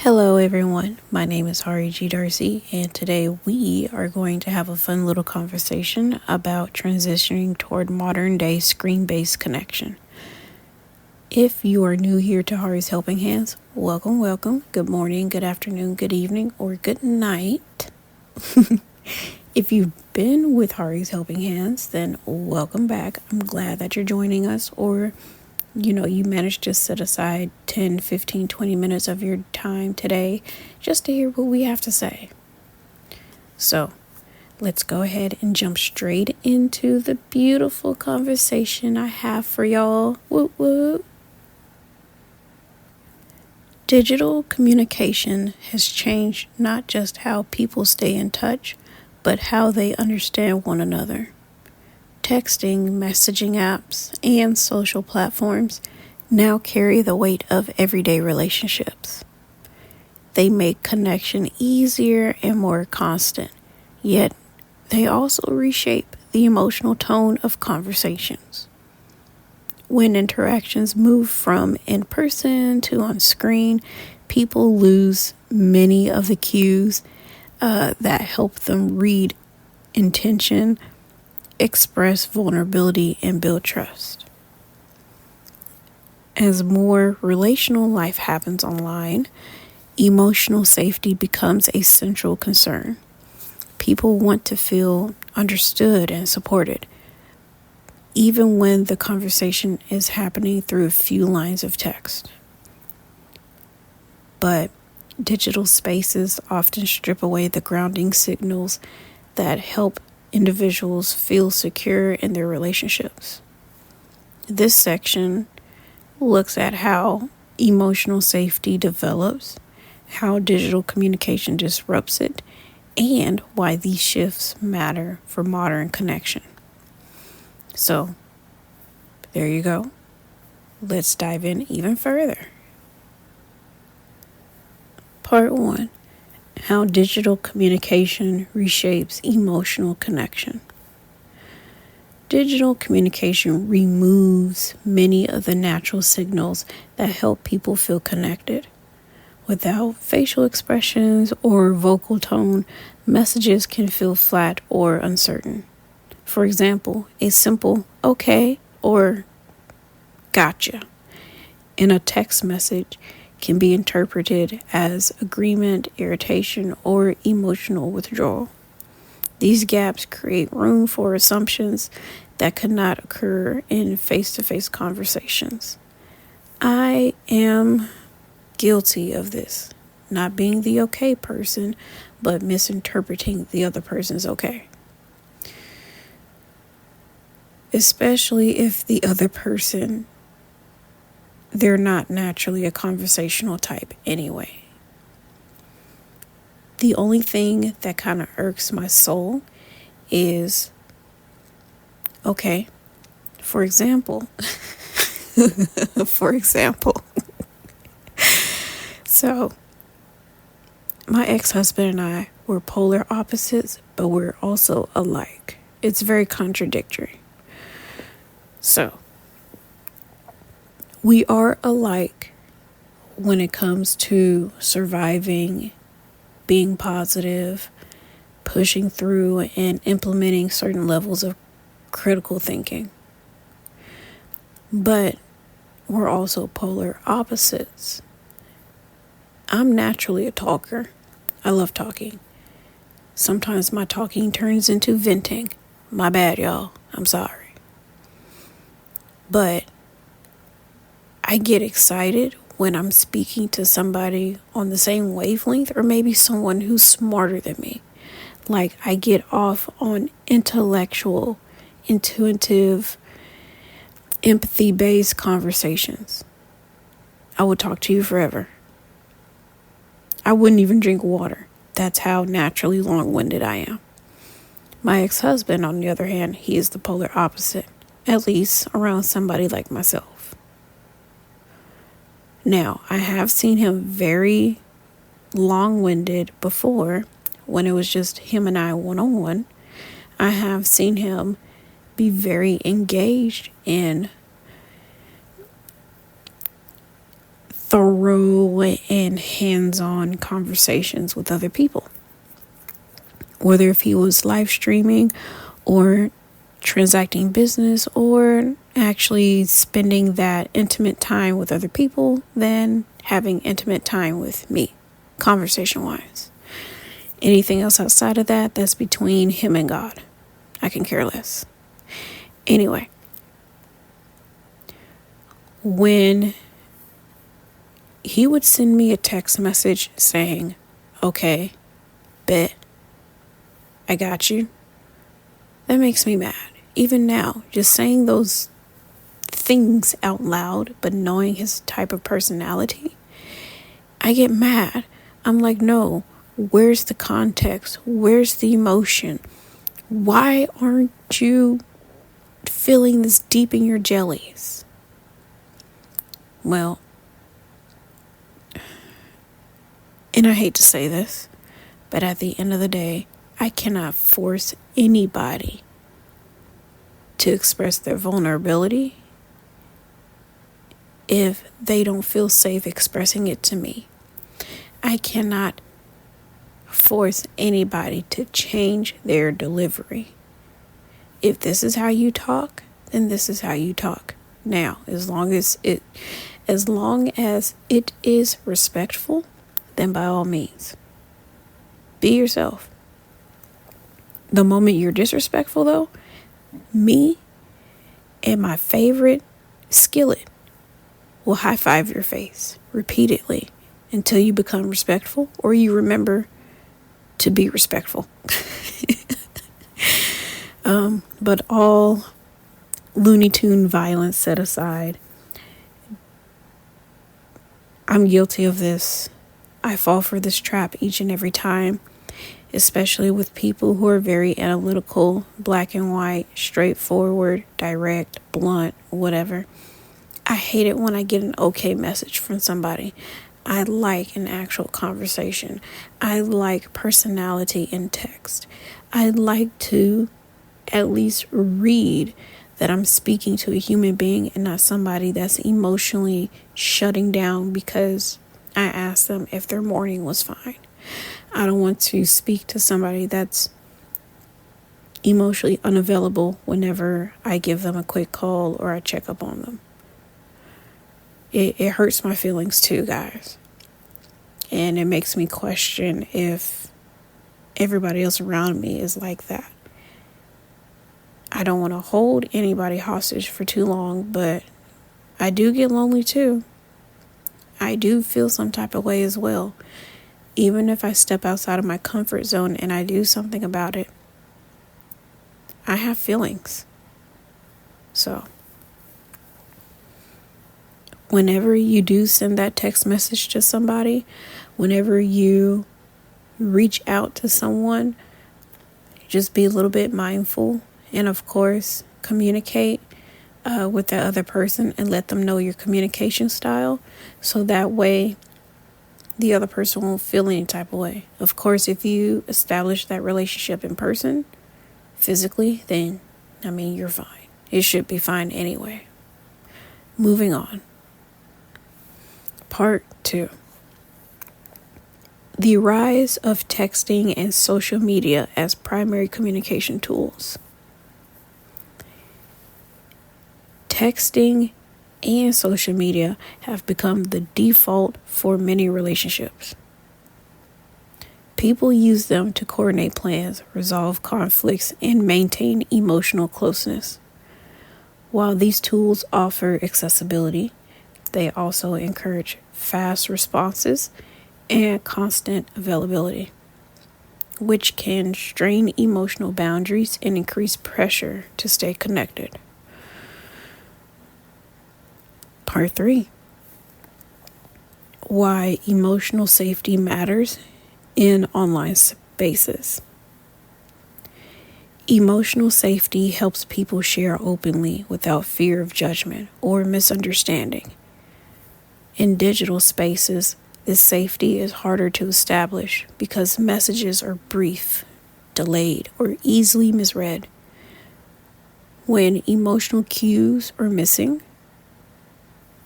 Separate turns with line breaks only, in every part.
Hello, everyone. My name is Hari G. Darcy, and today we are going to have a fun little conversation about transitioning toward modern day screen based connection. If you are new here to Hari's Helping Hands, welcome, welcome. Good morning, good afternoon, good evening, or good night. If you've been with Hari's Helping Hands, then welcome back. I'm glad that you're joining us, or you managed to set aside 10, 15, 20 minutes of your time today just to hear what we have to say. So let's go ahead and jump straight into the beautiful conversation I have for y'all. Whoop, whoop. Digital communication has changed not just how people stay in touch, but how they understand one another. Texting, messaging apps, and social platforms now carry the weight of everyday relationships. They make connection easier and more constant, yet they also reshape the emotional tone of conversations. When interactions move from in person to on screen, people lose many of the cues that help them read intention, express vulnerability, and build trust. As more relational life happens online, emotional safety becomes a central concern. People want to feel understood and supported, even when the conversation is happening through a few lines of text. But digital spaces often strip away the grounding signals that help individuals feel secure in their relationships. This section looks at how emotional safety develops, how digital communication disrupts it, and why these shifts matter for modern connection. So, there you go. Let's dive in even further. Part 1. How digital communication reshapes emotional connection. Digital communication removes many of the natural signals that help people feel connected. Without facial expressions or vocal tone, messages can feel flat or uncertain. For example, a simple "okay" or "gotcha" in a text message can be interpreted as agreement, irritation, or emotional withdrawal. These gaps create room for assumptions that could not occur in face-to-face conversations. I am guilty of this, not being the okay person, but misinterpreting the other person's okay. Especially if the other person, they're not naturally a conversational type anyway. The only thing that kind of irks my soul is, okay, for example, so my ex-husband and I were polar opposites, but we're also alike. It's very contradictory. So, we are alike when it comes to surviving, being positive, pushing through, and implementing certain levels of critical thinking. But we're also polar opposites. I'm naturally a talker. I love talking. Sometimes my talking turns into venting. My bad, y'all. I'm sorry. But I get excited when I'm speaking to somebody on the same wavelength, or maybe someone who's smarter than me. Like, I get off on intellectual, intuitive, empathy-based conversations. I would talk to you forever. I wouldn't even drink water. That's how naturally long-winded I am. My ex-husband, on the other hand, he is the polar opposite, at least around somebody like myself. Now, I have seen him very long-winded before, when it was just him and I one-on-one. I have seen him be very engaged in thorough and hands-on conversations with other people. Whether if he was live streaming or transacting business or actually spending that intimate time with other people than having intimate time with me, conversation-wise. Anything else outside of that, that's between him and God. I can care less. Anyway, when he would send me a text message saying, okay, bet, I got you, that makes me mad. Even now, just saying those things out loud, but knowing his type of personality, I get mad. I'm like, no, where's the context? Where's the emotion? Why aren't you feeling this deep in your jellies? Well, and I hate to say this, but at the end of the day, I cannot force anybody to express their vulnerability if they don't feel safe expressing it to me. I cannot force anybody to change their delivery. If this is how you talk, then this is how you talk. Now, as long as it is respectful, then by all means, be yourself. The moment you're disrespectful, though, me and my favorite skillet will high five your face repeatedly until you become respectful or you remember to be respectful. But all Looney Tune violence set aside, I'm guilty of this. I fall for this trap each and every time, especially with people who are very analytical, black and white, straightforward, direct, blunt, whatever. I hate it when I get an okay message from somebody. I like an actual conversation. I like personality in text. I like to at least read that I'm speaking to a human being and not somebody that's emotionally shutting down because I asked them if their morning was fine. I don't want to speak to somebody that's emotionally unavailable whenever I give them a quick call or I check up on them. It hurts my feelings too, guys. And it makes me question if everybody else around me is like that. I don't want to hold anybody hostage for too long, but I do get lonely too. I do feel some type of way as well. Even if I step outside of my comfort zone and I do something about it, I have feelings. So, whenever you do send that text message to somebody, whenever you reach out to someone, just be a little bit mindful and, of course, communicate with that other person and let them know your communication style so that way the other person won't feel any type of way. Of course, if you establish that relationship in person, physically, then, you're fine. It should be fine anyway. Moving on. Part 2. The rise of texting and social media as primary communication tools. Texting and social media have become the default for many relationships. People use them to coordinate plans, resolve conflicts, and maintain emotional closeness. While these tools offer accessibility, they also encourage fast responses and constant availability, which can strain emotional boundaries and increase pressure to stay connected. Part 3. Why emotional safety matters in online spaces. Emotional safety helps people share openly without fear of judgment or misunderstanding. In digital spaces, this safety is harder to establish because messages are brief, delayed, or easily misread. When emotional cues are missing,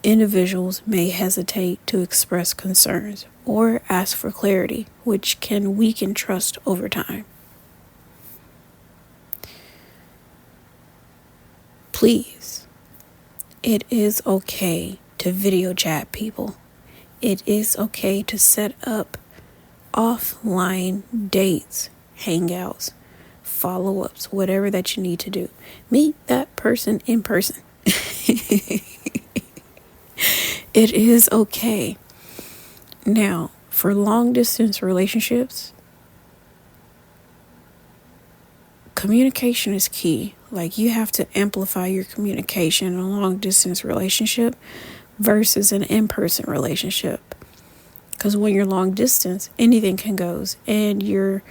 individuals may hesitate to express concerns or ask for clarity, which can weaken trust over time. Please, it is okay to video chat people. It is okay to set up offline dates, hangouts, follow-ups, whatever that you need to do. Meet that person in person. It is okay. Now, for long distance relationships, communication is key. Like, you have to amplify your communication in a long distance relationship versus an in-person relationship. Because when you're long distance, anything can go, and you're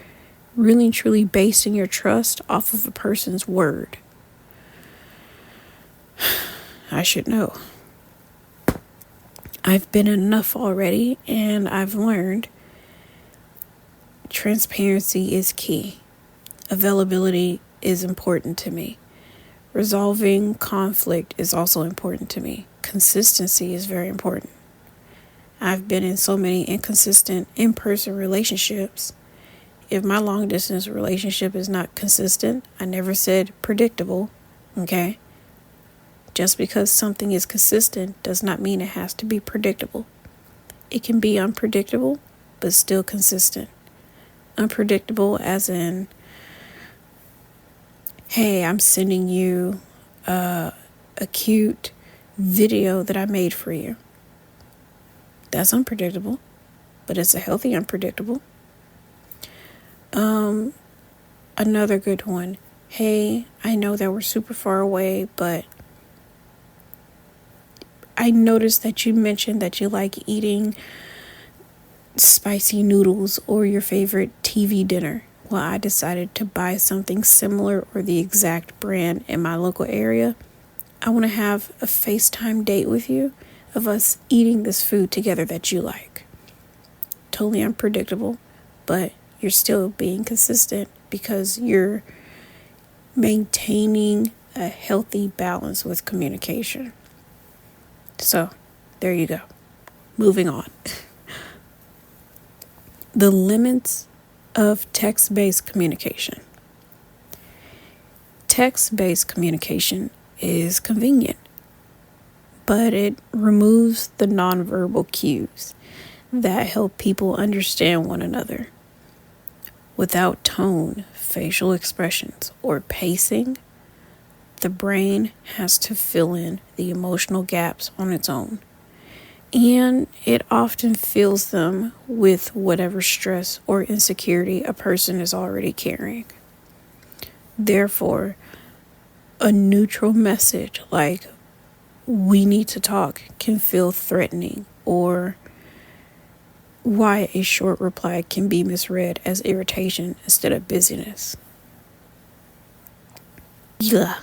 really and truly basing your trust off of a person's word. I should know. I've been enough already, and I've learned transparency is key. Availability is important to me. Resolving conflict is also important to me. Consistency is very important. I've been in so many inconsistent in-person relationships. If my long-distance relationship is not consistent, I never said predictable, okay? Just because something is consistent does not mean it has to be predictable. It can be unpredictable, but still consistent. Unpredictable as in, hey, I'm sending you a cute video that I made for you. That's unpredictable, but it's a healthy unpredictable. Another good one. Hey, I know that we're super far away, but I noticed that you mentioned that you like eating spicy noodles or your favorite TV dinner. Well, I decided to buy something similar or the exact brand in my local area. I want to have a FaceTime date with you of us eating this food together that you like. Totally unpredictable, but you're still being consistent because you're maintaining a healthy balance with communication. So, there you go. Moving on. The limits of text-based communication. Text-based communication is convenient, but it removes the nonverbal cues that help people understand one another. Without tone, facial expressions, or pacing, the brain has to fill in the emotional gaps on its own. And it often fills them with whatever stress or insecurity a person is already carrying. Therefore, a neutral message like, we need to talk, can feel threatening, or why a short reply can be misread as irritation instead of busyness. Yeah.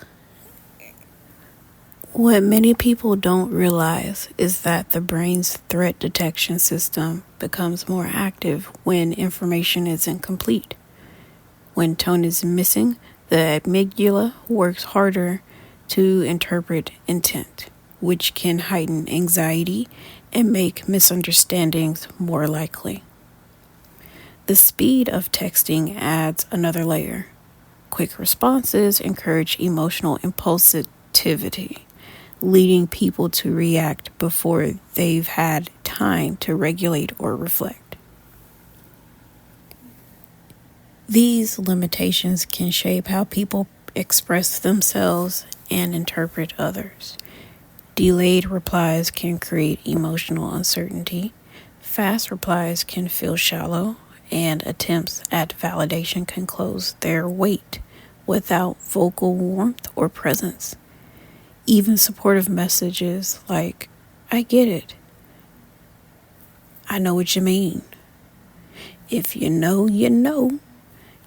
What many people don't realize is that the brain's threat detection system becomes more active when information is incomplete. When tone is missing, the amygdala works harder to interpret intent, which can heighten anxiety and make misunderstandings more likely. The speed of texting adds another layer. Quick responses encourage emotional impulsivity, leading people to react before they've had time to regulate or reflect. These limitations can shape how people express themselves and interpret others. Delayed replies can create emotional uncertainty. Fast replies can feel shallow, and attempts at validation can close their weight without vocal warmth or presence. Even supportive messages like, I get it. I know what you mean. If you know, you know,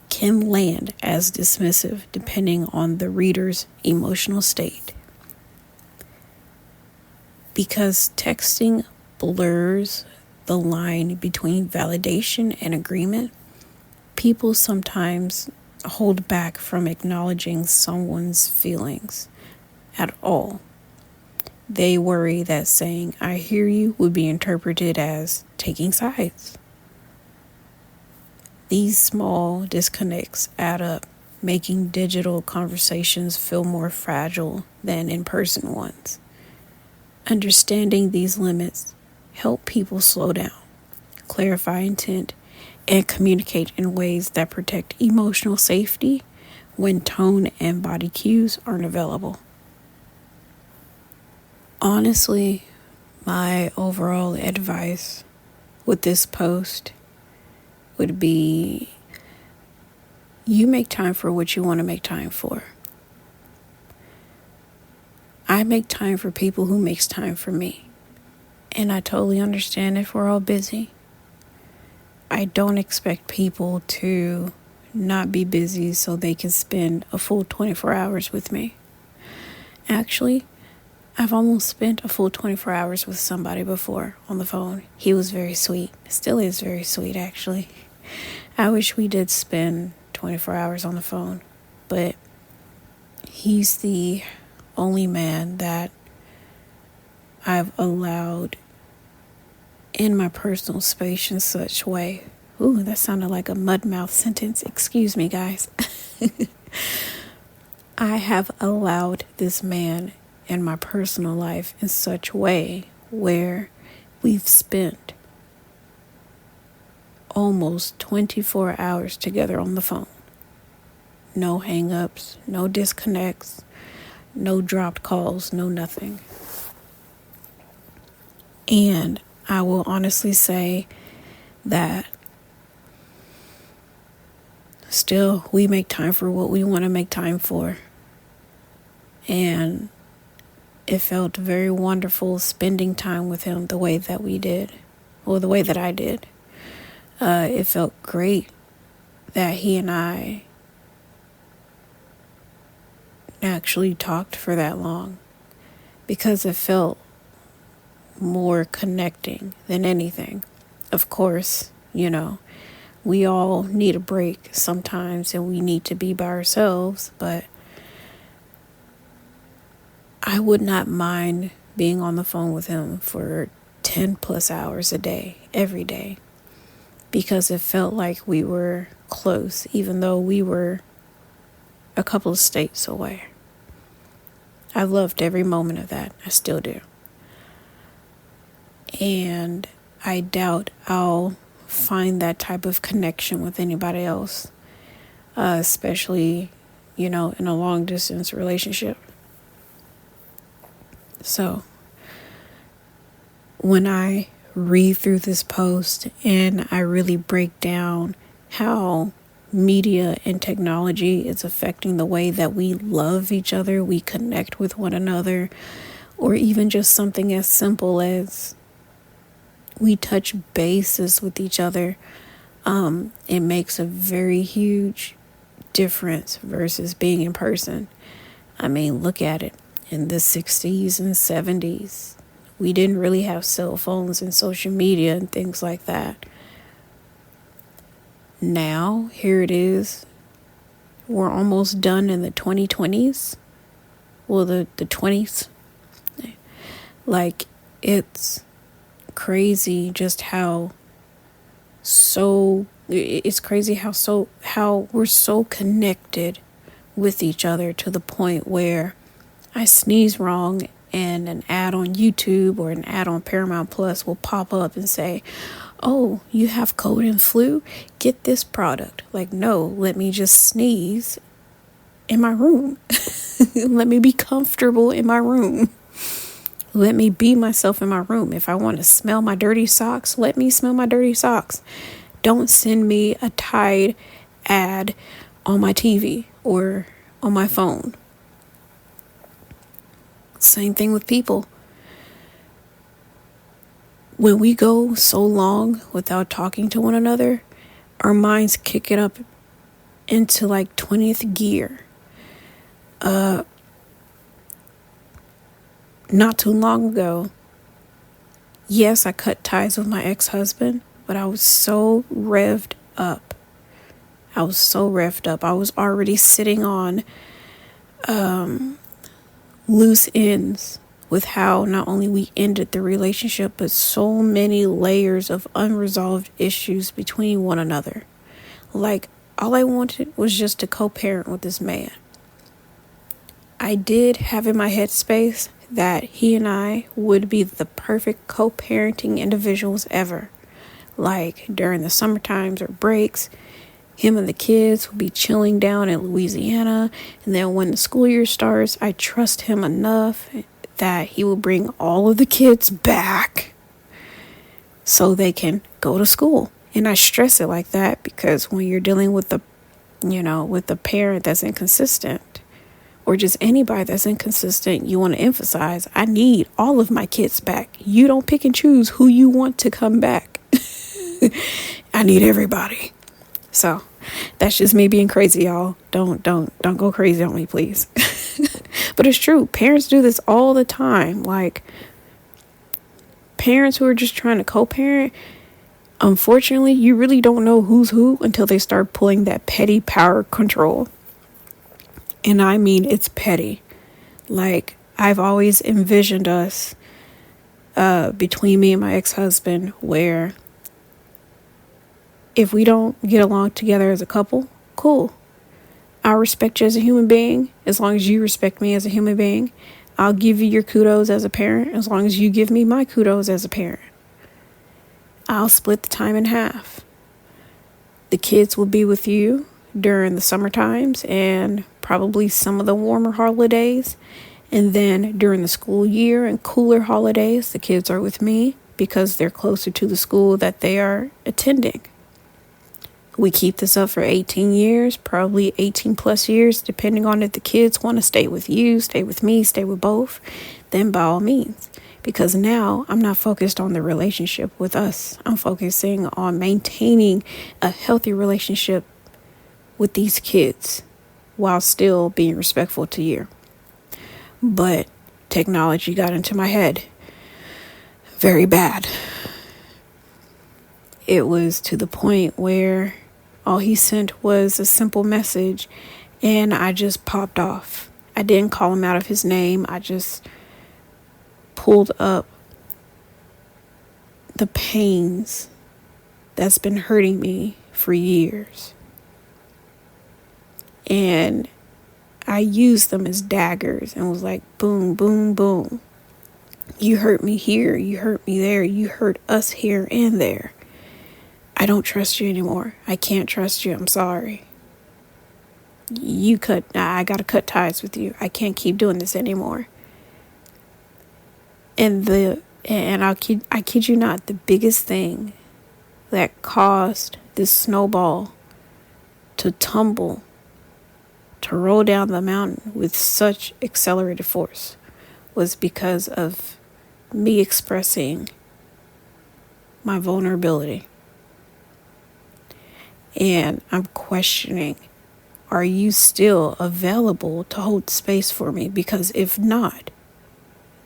can land as dismissive depending on the reader's emotional state. Because texting blurs the line between validation and agreement, people sometimes hold back from acknowledging someone's feelings at all. They worry that saying, "I hear you," would be interpreted as taking sides. These small disconnects add up, making digital conversations feel more fragile than in-person ones. Understanding these limits help people slow down, clarify intent, and communicate in ways that protect emotional safety when tone and body cues aren't available. Honestly, my overall advice with this post would be, you make time for what you want to make time for. I make time for people who makes time for me. And I totally understand if we're all busy. I don't expect people to not be busy so they can spend a full 24 hours with me. Actually, I've almost spent a full 24 hours with somebody before on the phone. He was very sweet. Still is very sweet, actually. I wish we did spend 24 hours on the phone, but he's the only man that I've allowed in my personal space in such way. Ooh, that sounded like a mud mouth sentence. Excuse me, guys. I have allowed this man in my personal life in such a way where we've spent almost 24 hours together on the phone. No hang-ups, no disconnects, no dropped calls, no nothing. And I will honestly say that still we make time for what we want to make time for. And it felt very wonderful spending time with him the way that we did, or the way that I did. It felt great that he and I actually talked for that long, because it felt more connecting than anything. Of course, we all need a break sometimes and we need to be by ourselves, but I would not mind being on the phone with him for 10 plus hours a day, every day, because it felt like we were close, even though we were a couple of states away. I loved every moment of that. I still do. And I doubt I'll find that type of connection with anybody else, especially, in a long distance relationship. So when I read through this post and I really break down how media and technology is affecting the way that we love each other, we connect with one another, or even just something as simple as we touch bases with each other, it makes a very huge difference versus being in person. I mean, look at it. In the 60s and 70s, we didn't really have cell phones and social media and things like that. Now, here it is. We're almost done in the 2020s. Well, the 20s. Like, it's crazy just how we're so connected with each other, to the point where I sneeze wrong and an ad on YouTube or an ad on Paramount Plus will pop up and say, "Oh, you have cold and flu? Get this product." Like, no, let me just sneeze in my room. Let me be comfortable in my room. Let me be myself in my room. If I want to smell my dirty socks, let me smell my dirty socks. Don't send me a Tide ad on my TV or on my phone. Same thing with people. When we go so long without talking to one another, our minds kick it up into like 20th gear. Not too long ago, yes, I cut ties with my ex-husband, but I was so revved up. I was already sitting on loose ends with how not only we ended the relationship, but so many layers of unresolved issues between one another. Like, all I wanted was just to co-parent with this man. I did have in my headspace that he and I would be the perfect co-parenting individuals ever. Like, during the summer times or breaks, him and the kids would be chilling down in Louisiana. And then when the school year starts, I trust him enough that he will bring all of the kids back so they can go to school. And I stress it like that because when you're dealing with with the parent that's inconsistent, or just anybody that's inconsistent, you want to emphasize, I need all of my kids back. You don't pick and choose who you want to come back. I need everybody. So that's just me being crazy, y'all. Don't go crazy on me, please. But it's true. Parents do this all the time. Like, parents who are just trying to co-parent, unfortunately, you really don't know who's who until they start pulling that petty power control. And I mean, it's petty. Like, I've always envisioned us between me and my ex-husband where if we don't get along together as a couple, cool. I'll respect you as a human being as long as you respect me as a human being. I'll give you your kudos as a parent as long as you give me my kudos as a parent. I'll split the time in half. The kids will be with you during the summer times and probably some of the warmer holidays. And then during the school year and cooler holidays, the kids are with me because they're closer to the school that they are attending. We keep this up for 18 years, probably 18 plus years, depending on if the kids want to stay with you, stay with me, stay with both, then by all means. Because now I'm not focused on the relationship with us. I'm focusing on maintaining a healthy relationship with these kids while still being respectful to you. But technology got into my head very bad. It was to the point where all he sent was a simple message and I just popped off. I didn't call him out of his name. I just pulled up the pains that's been hurting me for years. And I used them as daggers and was like, boom, boom, boom. You hurt me here. You hurt me there. You hurt us here and there. I don't trust you anymore. I can't trust you. I'm sorry. I gotta cut ties with you. I can't keep doing this anymore. And I kid you not, the biggest thing that caused this snowball to tumble, to roll down the mountain with such accelerated force was because of me expressing my vulnerability. And I'm questioning, are you still available to hold space for me? Because if not,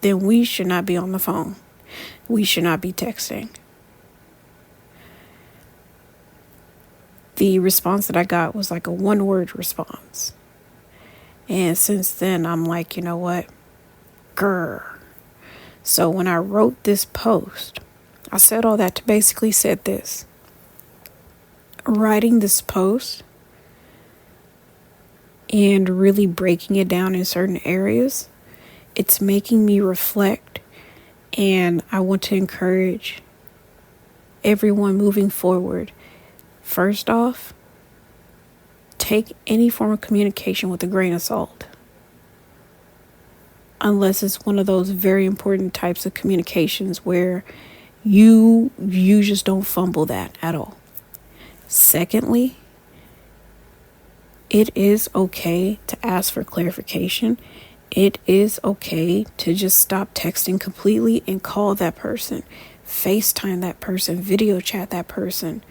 then we should not be on the phone. We should not be texting. The response that I got was like a one-word response. And since then, I'm like, you know what? Grr. So when I wrote this post, I said all that to basically said this. Writing this post and really breaking it down in certain areas, it's making me reflect, and I want to encourage everyone moving forward. First off, take any form of communication with a grain of salt, unless it's one of those very important types of communications where you just don't fumble that at all. Secondly, it is okay to ask for clarification. It is okay to just stop texting completely and call that person, FaceTime that person, video chat that person.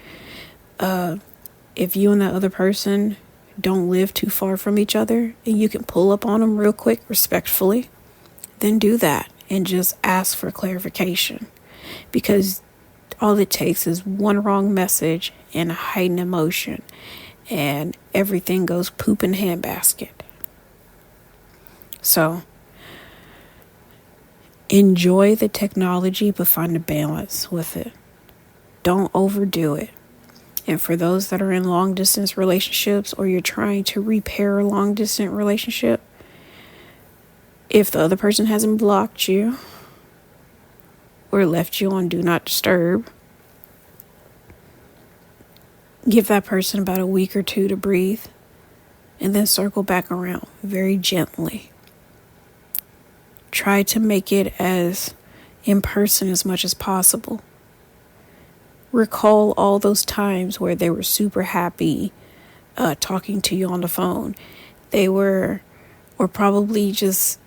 If you and that other person don't live too far from each other and you can pull up on them real quick, respectfully, then do that and just ask for clarification. Because all it takes is one wrong message and a heightened emotion, and everything goes poop in handbasket. So Enjoy the technology, but find a balance with it. Don't overdo it. And for those that are in long distance relationships, or you're trying to repair a long distance relationship, if the other person hasn't blocked you or left you on do not disturb, give that person about a week or two to breathe and then circle back around very gently. Try to make it as in person as much as possible. Recall all those times where they were super happy talking to you on the phone. They were, or probably just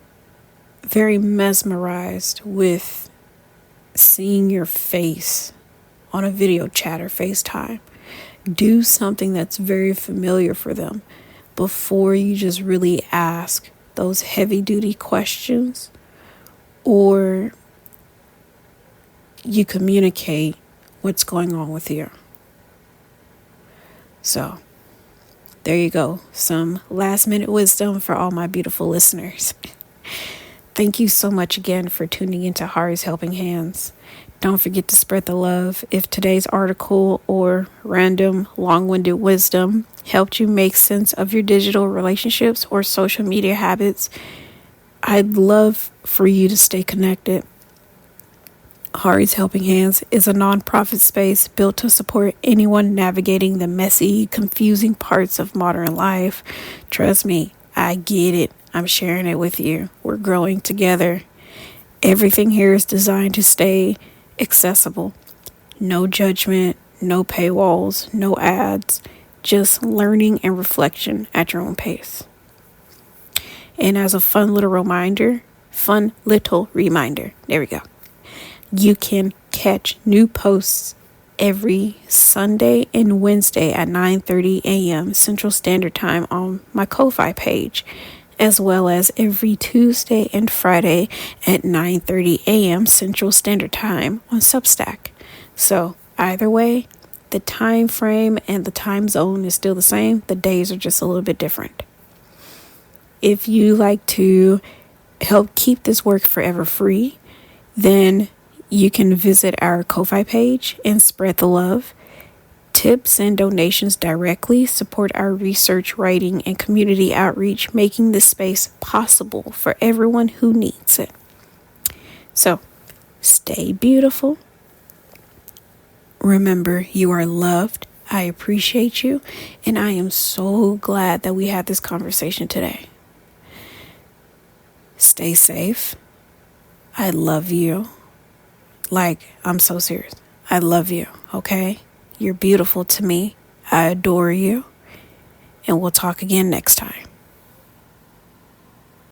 very mesmerized with seeing your face on a video chat or FaceTime. Do something that's very familiar for them before you just really ask those heavy duty questions, or you communicate what's going on with you. So there you go. Some last minute wisdom for all my beautiful listeners. Thank you so much again for tuning into Hari's Helping Hands. Don't forget to spread the love. If today's article or random long-winded wisdom helped you make sense of your digital relationships or social media habits, I'd love for you to stay connected. Hari's Helping Hands is a nonprofit space built to support anyone navigating the messy, confusing parts of modern life. Trust me, I get it. I'm sharing it with you. We're growing together. Everything here is designed to stay accessible. No judgment, no paywalls, no ads, just learning and reflection at your own pace. And as a fun little reminder, there we go. You can catch new posts every Sunday and Wednesday at 9:30 a.m. Central Standard Time on my Ko-Fi page, as well as every Tuesday and Friday at 9:30 a.m. Central Standard Time on Substack. So either way, the time frame and the time zone is still the same. The days are just a little bit different. If you like to help keep this work forever free, then you can visit our Ko-Fi page and spread the love. Tips and donations directly support our research, writing, and community outreach, making this space possible for everyone who needs it. So, stay beautiful. Remember, you are loved. I appreciate you, and I am so glad that we had this conversation today. Stay safe. I love you. I'm so serious. I love you, okay? You're beautiful to me. I adore you. And we'll talk again next time.